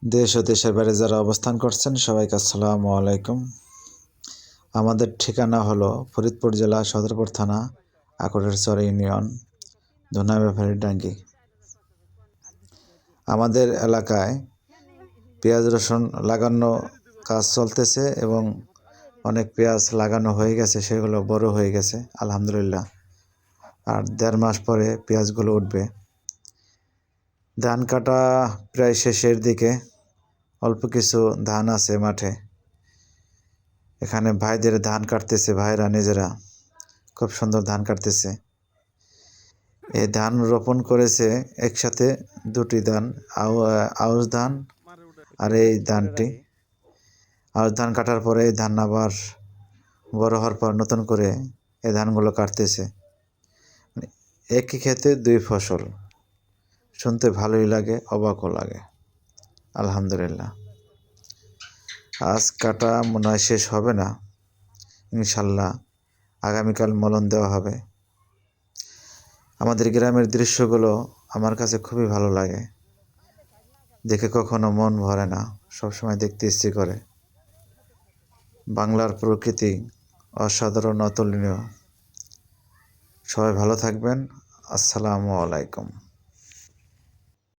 দেশ ও দেশের বাইরে যারা অবস্থান করছেন সবাইকে আসসালামু আলাইকুম। আমাদের ঠিকানা হলো ফরিদপুর জেলা সদরপুর থানা আকরেরচর ইউনিয়ন ধুনাব্যাপারীডাঙ্গি। আমাদের এলাকায় পেঁয়াজ রসুন লাগানো কাজ চলতেছে এবং অনেক পেঁয়াজ লাগানো হয়ে গেছে, সেগুলো বড় হয়ে গেছে আলহামদুলিল্লাহ। আর 1.5 মাস পরে পেঁয়াজগুলো উঠবে। ধান কাটা প্রায় শেষের দিকে, অল্প কিছু ধান আছে মাঠে। এখানে ভাইদের ধান কাটতেছে, ভাইরা নিজেরা খুব সুন্দর ধান কাটতেছে। এই ধান রোপণ করেছে একসাথে দুটি ধান, আউশ ধান আর এই ধানটি। আউশ ধান কাটার পরে এই ধান আবার বড় হওয়ার পর নতুন করে এই ধানগুলো কাটতেছে। একই ক্ষেতে দুই ফসল, শুনতে ভালোই লাগে, অবাকও লাগে আলহামদুলিল্লাহ। আজ কাটা মনে হয় শেষ হবে না, ইনশাল্লাহ আগামীকাল মলন দেওয়া হবে। আমাদের গ্রামের দৃশ্যগুলো আমার কাছে খুবই ভালো লাগে, দেখে কখনো মন ভরে না, সবসময় দেখতে ইচ্ছে করে। বাংলার প্রকৃতি অসাধারণ, অতুলনীয়। সবাই ভালো থাকবেন। আসসালামু আলাইকুম।